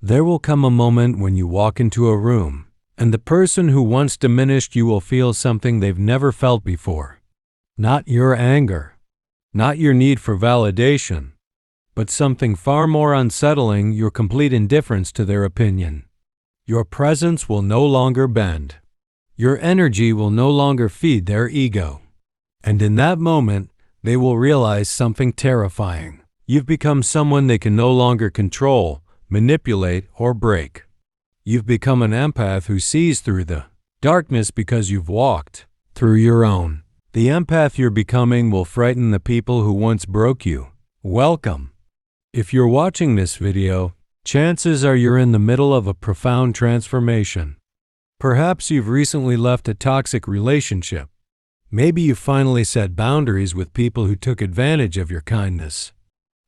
There will come a moment when you walk into a room, and the person who once diminished you will feel something they've never felt before. Not your anger, not your need for validation, but something far more unsettling, your complete indifference to their opinion. Your presence will no longer bend. Your energy will no longer feed their ego. And in that moment, they will realize something terrifying. You've become someone they can no longer control, manipulate, or break. You've become an empath who sees through the darkness because you've walked through your own. The empath you're becoming will frighten the people who once broke you. Welcome. If you're watching this video, chances are you're in the middle of a profound transformation. Perhaps you've recently left a toxic relationship. Maybe you finally set boundaries with people who took advantage of your kindness.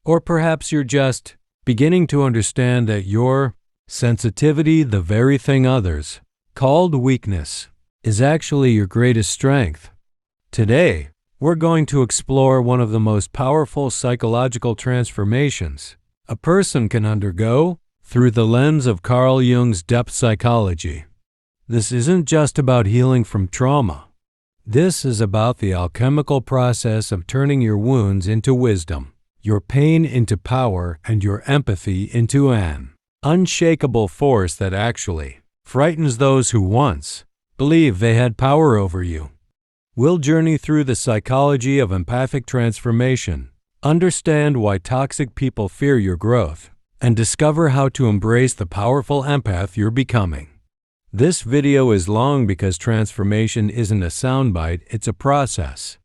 Or perhaps you're just beginning to understand that your sensitivity, the very thing others called weakness, is actually your greatest strength. Today, we're going to explore one of the most powerful psychological transformations a person can undergo through the lens of Carl Jung's depth psychology. This isn't just about healing from trauma. This is about the alchemical process of turning your wounds into wisdom, your pain into power, and your empathy into an unshakable force that actually frightens those who once believed they had power over you. We'll journey through the psychology of empathic transformation, understand why toxic people fear your growth, and discover how to embrace the powerful empath you're becoming. This video is long because transformation isn't a soundbite, it's a process.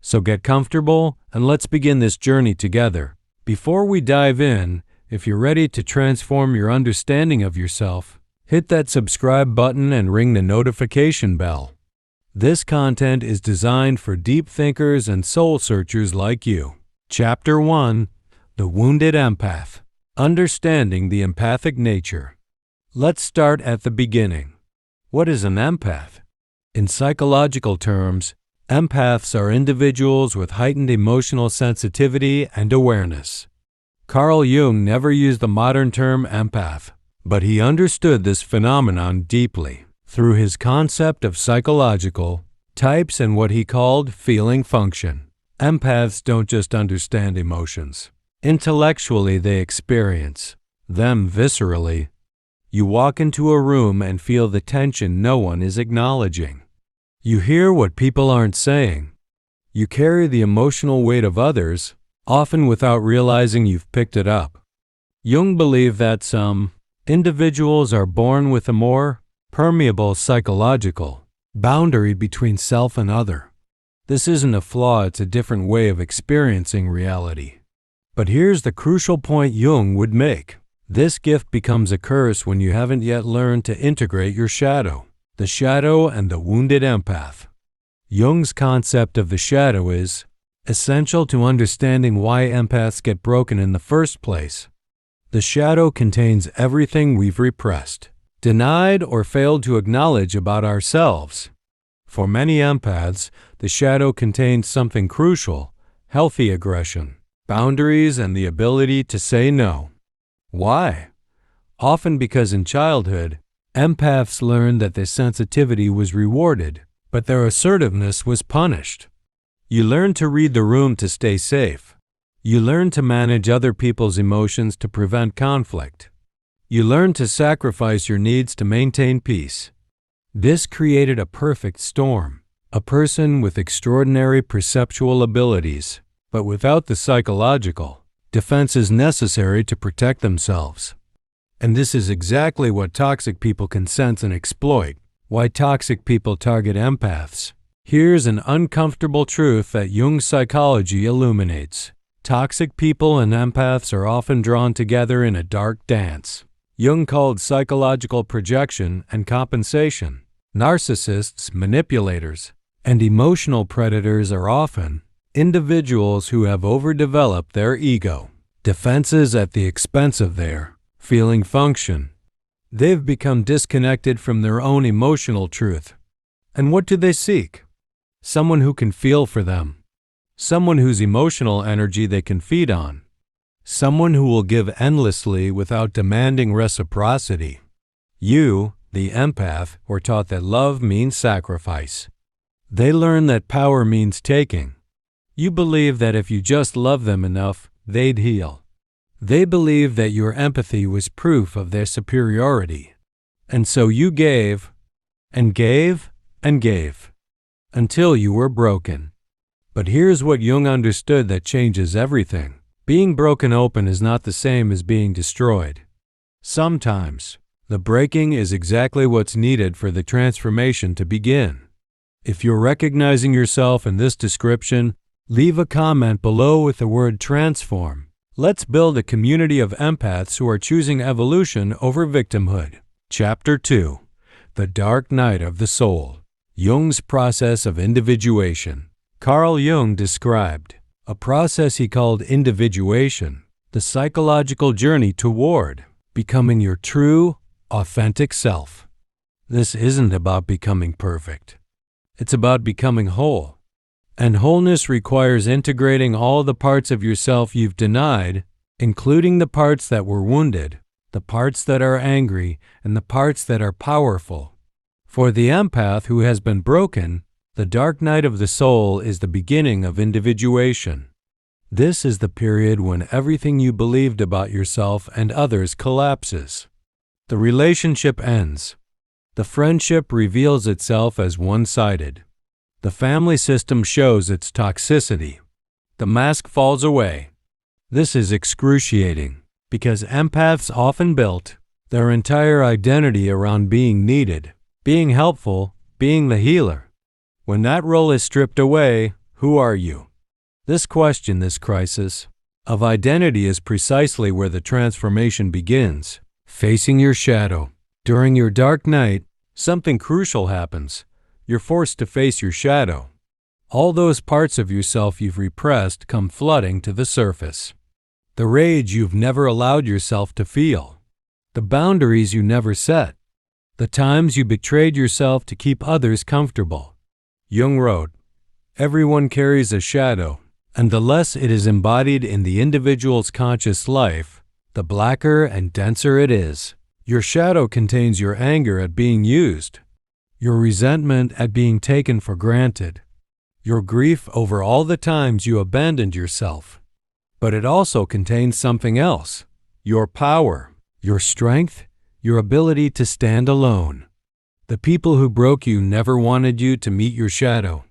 So get comfortable and let's begin this journey together. Before we dive in, if you're ready to transform your understanding of yourself, hit that subscribe button and ring the notification bell. This content is designed for deep thinkers and soul searchers like you. Chapter 1: The Wounded Empath. Understanding the Empathic Nature. Let's start at the beginning. What is an empath? In psychological terms, empaths are individuals with heightened emotional sensitivity and awareness. Carl Jung never used the modern term empath, but he understood this phenomenon deeply through his concept of psychological types and what he called feeling function. Empaths don't just understand emotions. Intellectually, they experience them viscerally. You walk into a room and feel the tension no one is acknowledging. You hear what people aren't saying. You carry the emotional weight of others, often without realizing you've picked it up. Jung believed that some individuals are born with a more permeable psychological boundary between self and other. This isn't a flaw, it's a different way of experiencing reality. But here's the crucial point Jung would make. This gift becomes a curse when you haven't yet learned to integrate your shadow. The shadow and the wounded empath. Jung's concept of the shadow is essential to understanding why empaths get broken in the first place. The shadow contains everything we've repressed, denied, or failed to acknowledge about ourselves. For many empaths, the shadow contains something crucial: healthy aggression, boundaries, and the ability to say no. Why? Often because in childhood, empaths learned that their sensitivity was rewarded, but their assertiveness was punished. You learn to read the room to stay safe. You learn to manage other people's emotions to prevent conflict. You learn to sacrifice your needs to maintain peace. This created a perfect storm, a person with extraordinary perceptual abilities, but without the psychological defenses necessary to protect themselves. And this is exactly what toxic people can sense and exploit. Why toxic people target empaths. Here's an uncomfortable truth that Jung's psychology illuminates. Toxic people and empaths are often drawn together in a dark dance. Jung called psychological projection and compensation. Narcissists, manipulators, and emotional predators are often individuals who have overdeveloped their ego, defenses at the expense of their feeling function. They've become disconnected from their own emotional truth. And what do they seek? Someone who can feel for them. Someone whose emotional energy they can feed on. someone who will give endlessly without demanding reciprocity. You, the empath, were taught that love means sacrifice. They learn that power means taking. You believe that if you just love them enough, they'd heal. They believe that your empathy was proof of their superiority. And so you gave, and gave, and gave, until you were broken. But here's what Jung understood that changes everything. Being broken open is not the same as being destroyed. Sometimes, the breaking is exactly what's needed for the transformation to begin. If you're recognizing yourself in this description, leave a comment below with the word transform. Let's build a community of empaths who are choosing evolution over victimhood. Chapter 2. The Dark Night of the Soul. Jung's process of individuation. Carl Jung described a process he called individuation, the psychological journey toward becoming your true, authentic self. This isn't about becoming perfect. It's about becoming whole. And wholeness requires integrating all the parts of yourself you've denied, including the parts that were wounded, the parts that are angry, and the parts that are powerful. For the empath who has been broken, the dark night of the soul is the beginning of individuation. This is the period when everything you believed about yourself and others collapses. The relationship ends. The friendship reveals itself as one-sided. The family system shows its toxicity. The mask falls away. This is excruciating because empaths often built their entire identity around being needed, being helpful, being the healer. When that role is stripped away, who are you? This question, this crisis of identity is precisely where the transformation begins. Facing your shadow. During your dark night, something crucial happens. You're forced to face your shadow. All those parts of yourself you've repressed come flooding to the surface. The rage you've never allowed yourself to feel. The boundaries you never set. The times you betrayed yourself to keep others comfortable. Jung wrote, "Everyone carries a shadow, and the less it is embodied in the individual's conscious life, the blacker and denser it is. Your shadow contains your anger at being used, your resentment at being taken for granted, your grief over all the times you abandoned yourself. But it also contains something else, your power, your strength, your ability to stand alone. The people who broke you never wanted you to meet your shadow,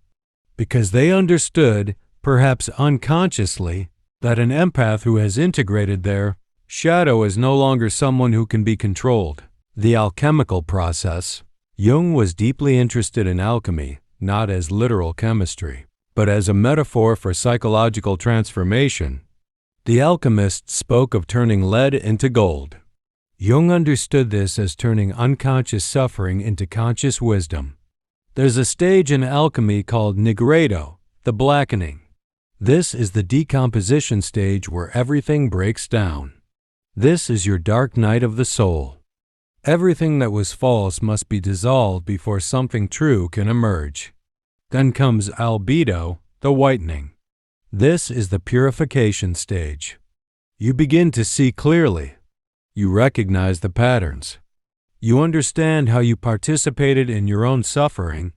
because they understood, perhaps unconsciously, that an empath who has integrated their shadow is no longer someone who can be controlled." The alchemical process. Jung was deeply interested in alchemy, not as literal chemistry, but as a metaphor for psychological transformation. The alchemists spoke of turning lead into gold. Jung understood this as turning unconscious suffering into conscious wisdom. There's a stage in alchemy called nigredo, the blackening. This is the decomposition stage where everything breaks down. This is your dark night of the soul. Everything that was false must be dissolved before something true can emerge. Then comes albedo, the whitening. This is the purification stage. You begin to see clearly. You recognize the patterns. You understand how you participated in your own suffering,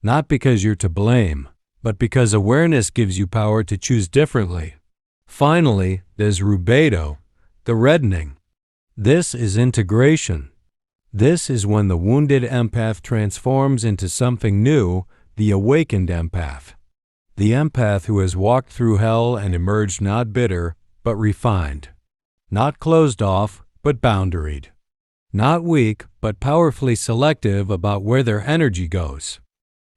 not because you're to blame, but because awareness gives you power to choose differently. Finally, there's rubedo, the reddening. This is integration. This is when the wounded empath transforms into something new, the awakened empath. The empath who has walked through hell and emerged not bitter, but refined. Not closed off, but boundaried. Not weak, but powerfully selective about where their energy goes.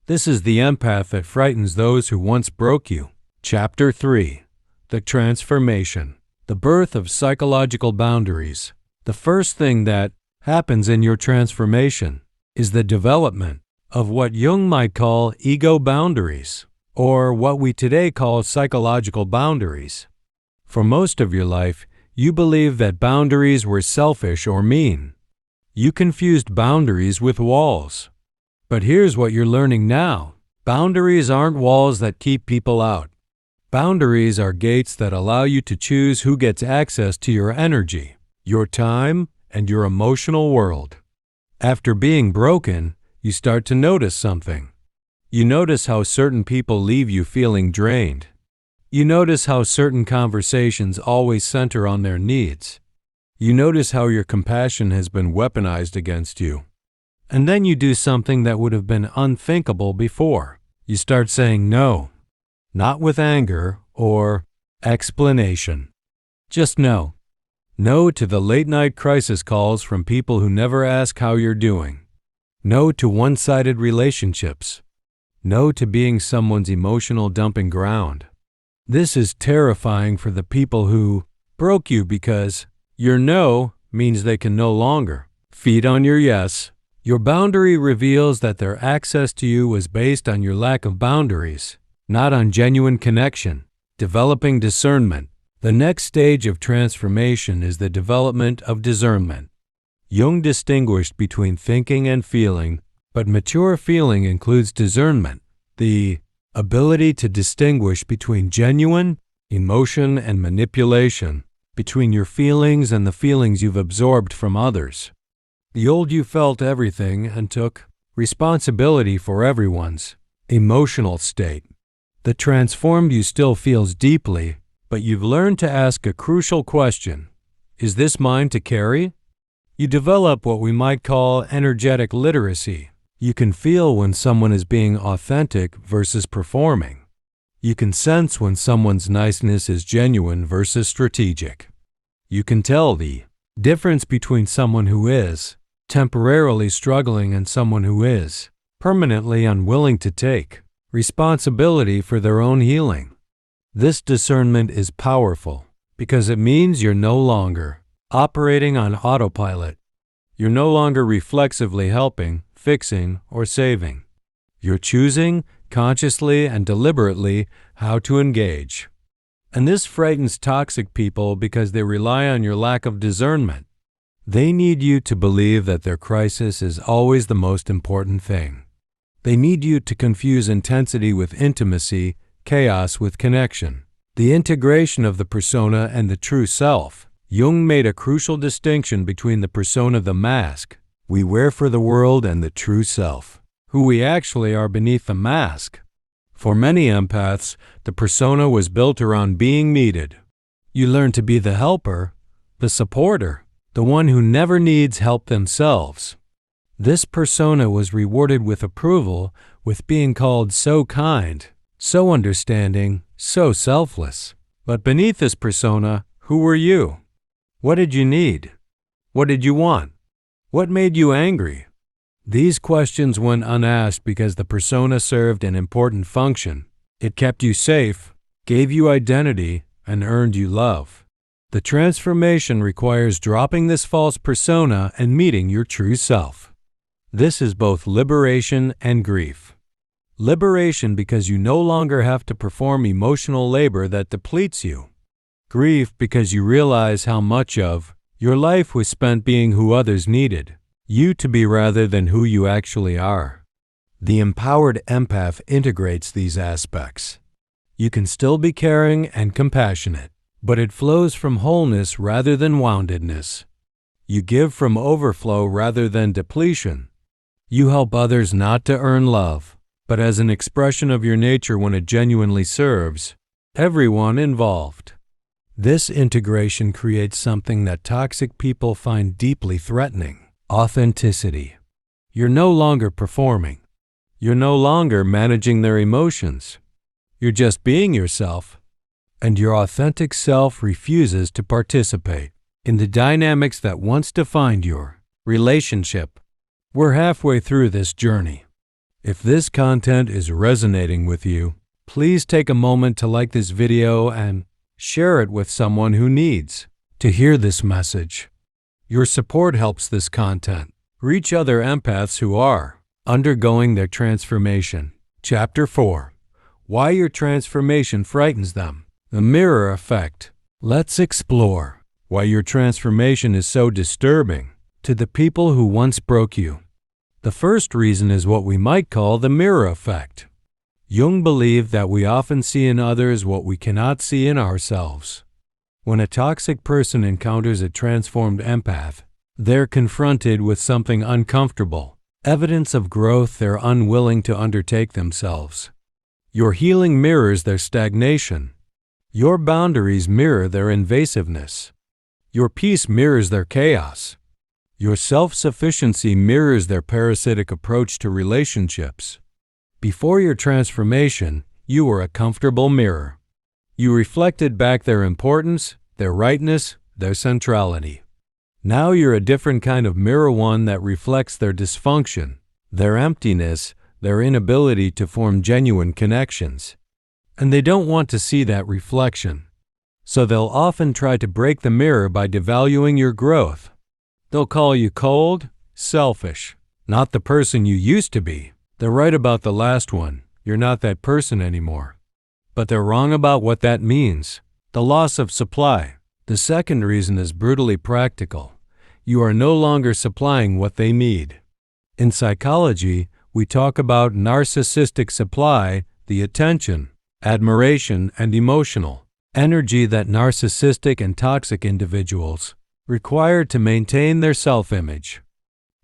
This is the empath that frightens those who once broke you. Chapter 3. The Transformation. The birth of psychological boundaries. The first thing that happens in your transformation is the development of what Jung might call ego boundaries, or what we today call psychological boundaries. For most of your life, you believed that boundaries were selfish or mean. You confused boundaries with walls. But here's what you're learning now. Boundaries aren't walls that keep people out. Boundaries are gates that allow you to choose who gets access to your energy, your time, and your emotional world. After being broken, you start to notice something. You notice how certain people leave you feeling drained. You notice how certain conversations always center on their needs. You notice how your compassion has been weaponized against you. And then you do something that would have been unthinkable before. You start saying no, not with anger or explanation. Just no. No to the late-night crisis calls from people who never ask how you're doing. No to one-sided relationships. No to being someone's emotional dumping ground. This is terrifying for the people who broke you because your no means they can no longer feed on your yes. Your boundary reveals that their access to you was based on your lack of boundaries, not on genuine connection. Developing discernment. The next stage of transformation is the development of discernment. Jung distinguished between thinking and feeling, but mature feeling includes discernment, the ability to distinguish between genuine emotion and manipulation, between your feelings and the feelings you've absorbed from others. The old you felt everything and took responsibility for everyone's emotional state. The transformed you still feels deeply, but you've learned to ask a crucial question. Is this mine to carry? You develop what we might call energetic literacy. You can feel when someone is being authentic versus performing. You can sense when someone's niceness is genuine versus strategic. You can tell the difference between someone who is temporarily struggling and someone who is permanently unwilling to take responsibility for their own healing. This discernment is powerful because it means you're no longer operating on autopilot. You're no longer reflexively helping, fixing, or saving. You're choosing consciously and deliberately how to engage. And this frightens toxic people because they rely on your lack of discernment. They need you to believe that their crisis is always the most important thing. They need you to confuse intensity with intimacy, chaos with connection. The integration of the persona and the true self. Jung made a crucial distinction between the persona, the mask we wear for the world, and the true self, who we actually are beneath the mask. For many empaths, the persona was built around being needed. You learn to be the helper, the supporter, the one who never needs help themselves. This persona was rewarded with approval, with being called so kind, so understanding, so selfless. But beneath this persona, who were you? What did you need? What did you want? What made you angry? These questions went unasked because the persona served an important function. It kept you safe, gave you identity, and earned you love. The transformation requires dropping this false persona and meeting your true self. This is both liberation and grief. Liberation because you no longer have to perform emotional labor that depletes you. Grief because you realize how much of your life was spent being who others needed you to be rather than who you actually are. The empowered empath integrates these aspects. You can still be caring and compassionate, but it flows from wholeness rather than woundedness. You give from overflow rather than depletion. You help others not to earn love, but as an expression of your nature when it genuinely serves everyone involved. This integration creates something that toxic people find deeply threatening: authenticity. You're no longer performing. You're no longer managing their emotions. You're just being yourself, and your authentic self refuses to participate in the dynamics that once defined your relationship. We're halfway through this journey. If this content is resonating with you, please take a moment to like this video and share it with someone who needs to hear this message. Your support helps this content reach other empaths who are undergoing their transformation. Chapter 4. Why your transformation frightens them. The mirror effect. Let's explore why your transformation is so disturbing to the people who once broke you. The first reason is what we might call the mirror effect. Jung believed that we often see in others what we cannot see in ourselves. When a toxic person encounters a transformed empath, they're confronted with something uncomfortable, evidence of growth they're unwilling to undertake themselves. Your healing mirrors their stagnation. Your boundaries mirror their invasiveness. Your peace mirrors their chaos. Your self-sufficiency mirrors their parasitic approach to relationships. Before your transformation, you were a comfortable mirror. You reflected back their importance, their rightness, their centrality. Now you're a different kind of mirror, one that reflects their dysfunction, their emptiness, their inability to form genuine connections. And they don't want to see that reflection. So they'll often try to break the mirror by devaluing your growth. They'll call you cold, selfish, not the person you used to be. They're right about the last one. You're not that person anymore. But they're wrong about what that means. The loss of supply. The second reason is brutally practical. You are no longer supplying what they need. In psychology, we talk about narcissistic supply, the attention, admiration, and emotional energy that narcissistic and toxic individuals require to maintain their self-image.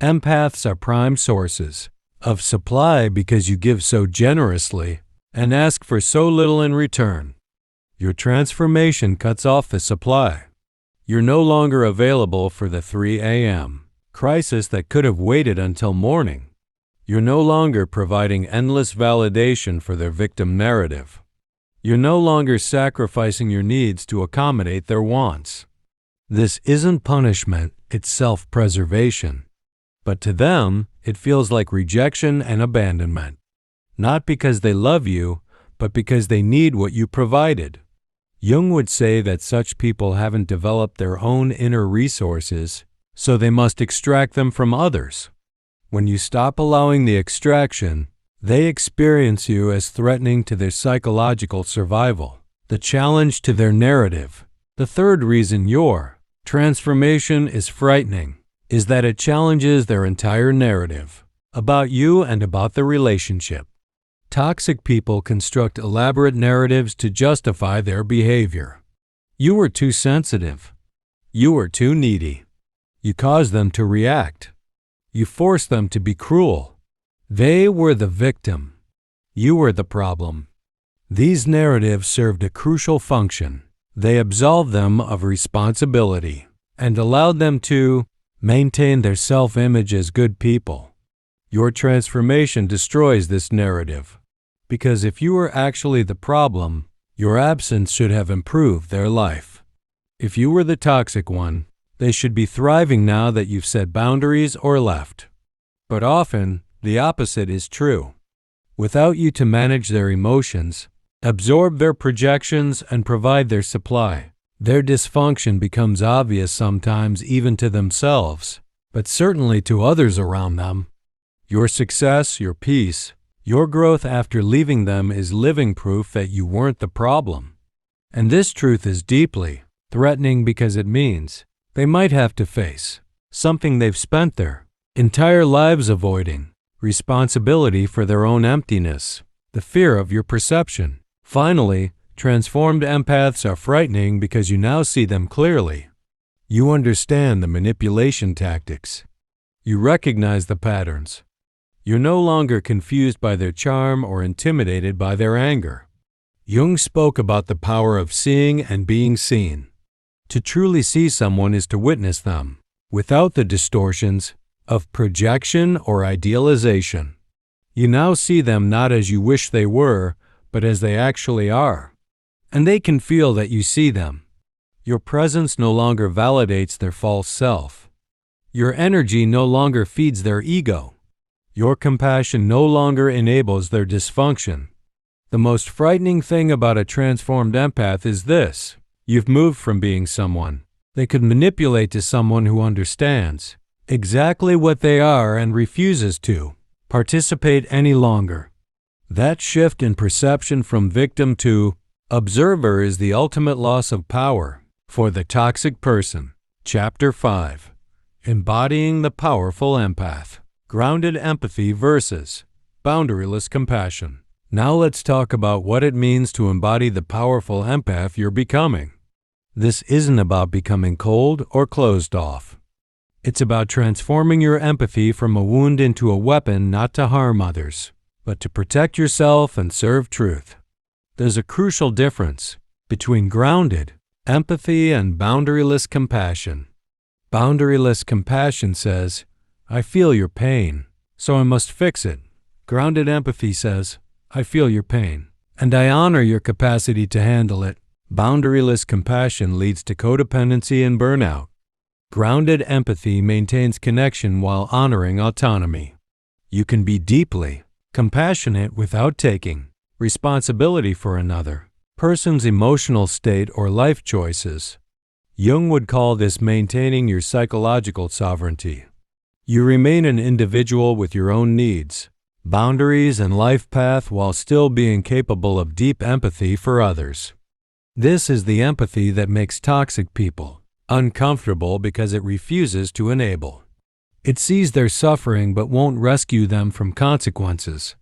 Empaths are prime sources of supply because you give so generously and ask for so little in return. Your transformation cuts off the supply. You're no longer available for the 3 a.m. crisis that could have waited until morning. You're no longer providing endless validation for their victim narrative. You're no longer sacrificing your needs to accommodate their wants. This isn't punishment, it's self-preservation. But to them, it feels like rejection and abandonment. Not because they love you, but because they need what you provided. Jung would say that such people haven't developed their own inner resources, so they must extract them from others. When you stop allowing the extraction, they experience you as threatening to their psychological survival, the challenge to their narrative. The third reason your transformation is frightening is that it challenges their entire narrative about you and about the relationship. Toxic people construct elaborate narratives to justify their behavior. You were too sensitive. You were too needy. You caused them to react. You forced them to be cruel. They were the victim. You were the problem. These narratives served a crucial function. They absolved them of responsibility and allowed them to maintain their self-image as good people. Your transformation destroys this narrative. Because if you were actually the problem, your absence should have improved their life. If you were the toxic one, they should be thriving now that you've set boundaries or left. But often, the opposite is true. Without you to manage their emotions, absorb their projections, and provide their supply, their dysfunction becomes obvious sometimes even to themselves, but certainly to others around them. Your success, your peace, your growth after leaving them is living proof that you weren't the problem. And this truth is deeply threatening because it means they might have to face something they've spent their entire lives avoiding, responsibility for their own emptiness, the fear of your perception. Finally, transformed empaths are frightening because you now see them clearly. You understand the manipulation tactics. You recognize the patterns. You're no longer confused by their charm or intimidated by their anger. Jung spoke about the power of seeing and being seen. To truly see someone is to witness them, without the distortions of projection or idealization. You now see them not as you wish they were, but as they actually are. And they can feel that you see them. Your presence no longer validates their false self. Your energy no longer feeds their ego. Your compassion no longer enables their dysfunction. The most frightening thing about a transformed empath is this: you've moved from being someone they could manipulate to someone who understands exactly what they are and refuses to participate any longer. That shift in perception from victim to observer is the ultimate loss of power for the toxic person. Chapter 5. Embodying the Powerful Empath. Grounded Empathy versus Boundaryless Compassion. Now let's talk about what it means to embody the powerful empath you're becoming. This isn't about becoming cold or closed off. It's about transforming your empathy from a wound into a weapon not to harm others, but to protect yourself and serve truth. There's a crucial difference between grounded empathy and boundaryless compassion. Boundaryless compassion says, I feel your pain, so I must fix it. Grounded empathy says, I feel your pain, and I honor your capacity to handle it. Boundaryless compassion leads to codependency and burnout. Grounded empathy maintains connection while honoring autonomy. You can be deeply compassionate without taking responsibility for another person's emotional state or life choices. Jung would call this maintaining your psychological sovereignty. You remain an individual with your own needs, boundaries, and life path while still being capable of deep empathy for others. This is the empathy that makes toxic people uncomfortable because it refuses to enable. It sees their suffering but won't rescue them from consequences.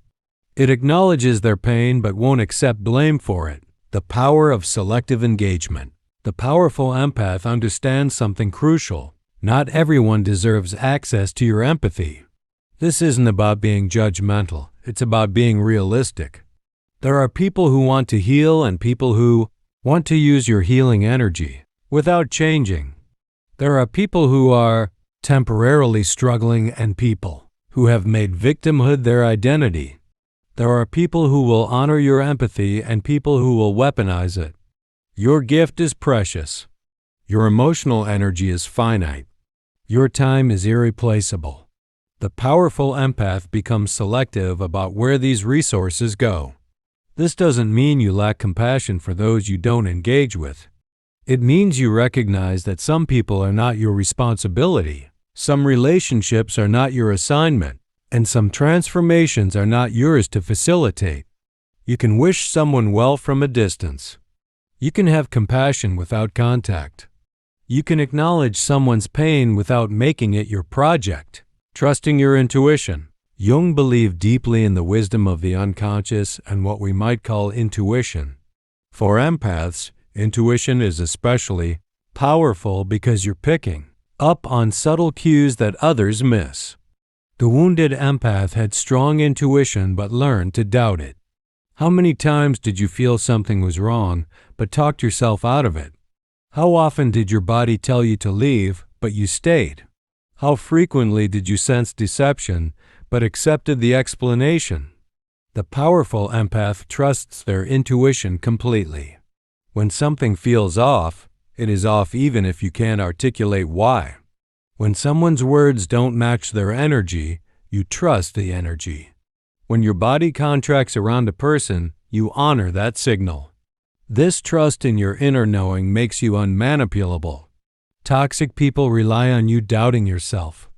It acknowledges their pain but won't accept blame for it. The power of selective engagement. The powerful empath understands something crucial. Not everyone deserves access to your empathy. This isn't about being judgmental. It's about being realistic. There are people who want to heal and people who want to use your healing energy without changing. There are people who are temporarily struggling and people who have made victimhood their identity. There are people who will honor your empathy and people who will weaponize it. Your gift is precious. Your emotional energy is finite. Your time is irreplaceable. The powerful empath becomes selective about where these resources go. This doesn't mean you lack compassion for those you don't engage with. It means you recognize that some people are not your responsibility, some relationships are not your assignment, and some transformations are not yours to facilitate. You can wish someone well from a distance. You can have compassion without contact. You can acknowledge someone's pain without making it your project. Trusting your intuition. Jung believed deeply in the wisdom of the unconscious and what we might call intuition. For empaths, intuition is especially powerful because you're picking up on subtle cues that others miss. The wounded empath had strong intuition but learned to doubt it. How many times did you feel something was wrong but talked yourself out of it? How often did your body tell you to leave but you stayed? How frequently did you sense deception but accepted the explanation? The powerful empath trusts their intuition completely. When something feels off, it is off even if you can't articulate why. When someone's words don't match their energy, you trust the energy. When your body contracts around a person, you honor that signal. This trust in your inner knowing makes you unmanipulable. Toxic people rely on you doubting yourself.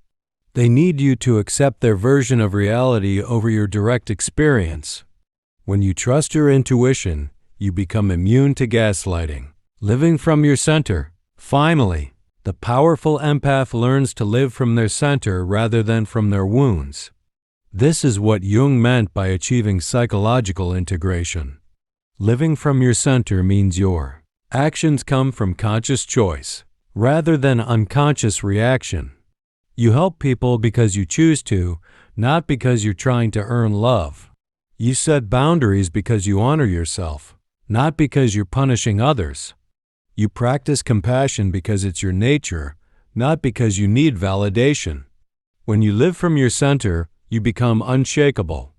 They need you to accept their version of reality over your direct experience. When you trust your intuition, you become immune to gaslighting. Living from your center. Finally, the powerful empath learns to live from their center rather than from their wounds. This is what Jung meant by achieving psychological integration. Living from your center means your actions come from conscious choice rather than unconscious reaction. You help people because you choose to, not because you're trying to earn love. You set boundaries because you honor yourself, not because you're punishing others. You practice compassion because it's your nature, not because you need validation. When you live from your center, you become unshakable.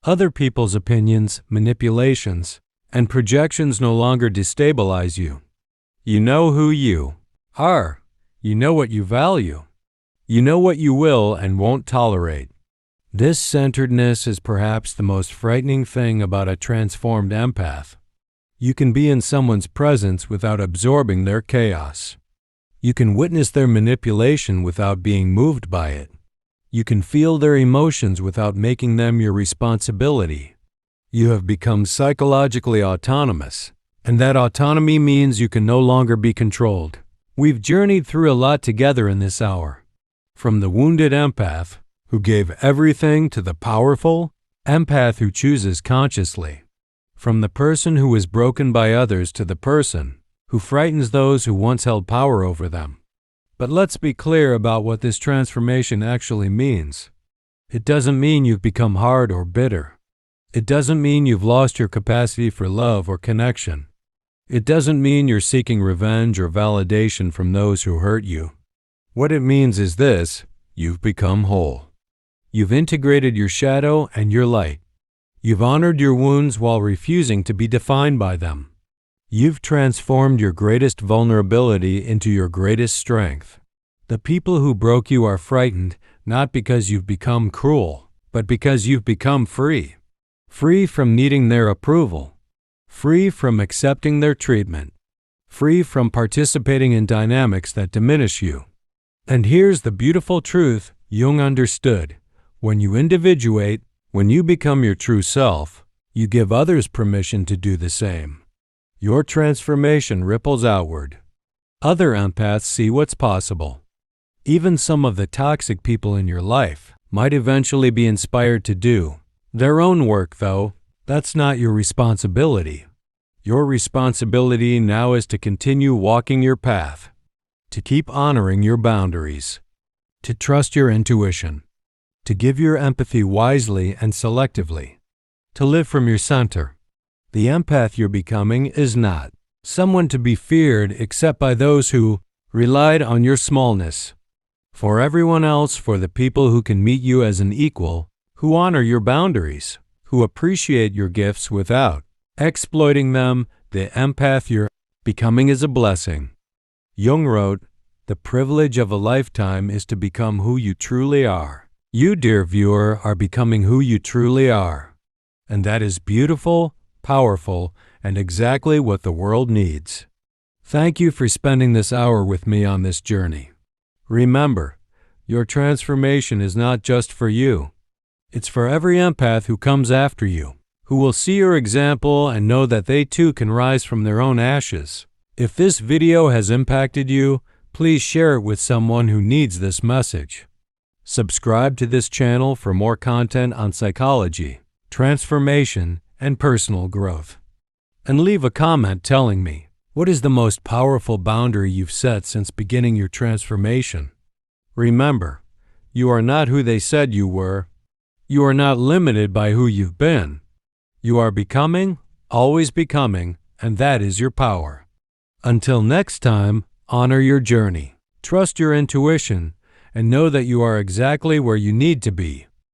Other people's opinions, manipulations, and projections no longer destabilize you. You know who you are. You know what you value. You know what you will and won't tolerate. This centeredness is perhaps the most frightening thing about a transformed empath. You can be in someone's presence without absorbing their chaos. You can witness their manipulation without being moved by it. You can feel their emotions without making them your responsibility. You have become psychologically autonomous, and that autonomy means you can no longer be controlled. We've journeyed through a lot together in this hour. From the wounded empath, who gave everything to the powerful Empath who chooses consciously. From the person who is broken by others to the person who frightens those who once held power over them. But let's be clear about what this transformation actually means. It doesn't mean you've become hard or bitter. It doesn't mean you've lost your capacity for love or connection. It doesn't mean you're seeking revenge or validation from those who hurt you. What it means is this: you've become whole. You've integrated your shadow and your light. You've honored your wounds while refusing to be defined by them. You've transformed your greatest vulnerability into your greatest strength. The people who broke you are frightened not because you've become cruel, but because you've become free. Free from needing their approval. Free from accepting their treatment. Free from participating in dynamics that diminish you. And here's the beautiful truth Jung understood. When you individuate, when you become your true self, you give others permission to do the same. Your transformation ripples outward. Other empaths see what's possible. Even some of the toxic people in your life might eventually be inspired to do their own work, though. That's not your responsibility. Your responsibility now is to continue walking your path, to keep honoring your boundaries, to trust your intuition, to give your empathy wisely and selectively, to live from your center. The empath you're becoming is not someone to be feared except by those who relied on your smallness. For everyone else, for the people who can meet you as an equal, who honor your boundaries, who appreciate your gifts without exploiting them, the empath you're becoming is a blessing. Jung wrote, "The privilege of a lifetime is to become who you truly are." You, dear viewer, are becoming who you truly are. And that is beautiful, powerful, and exactly what the world needs. Thank you for spending this hour with me on this journey. Remember, your transformation is not just for you. It's for every empath who comes after you, who will see your example and know that they too can rise from their own ashes. If this video has impacted you, please share it with someone who needs this message. Subscribe to this channel for more content on psychology, transformation, and personal growth. And leave a comment telling me, what is the most powerful boundary you've set since beginning your transformation? Remember, you are not who they said you were. You are not limited by who you've been. You are becoming, always becoming, and that is your power. Until next time, honor your journey, trust your intuition, and know that you are exactly where you need to be.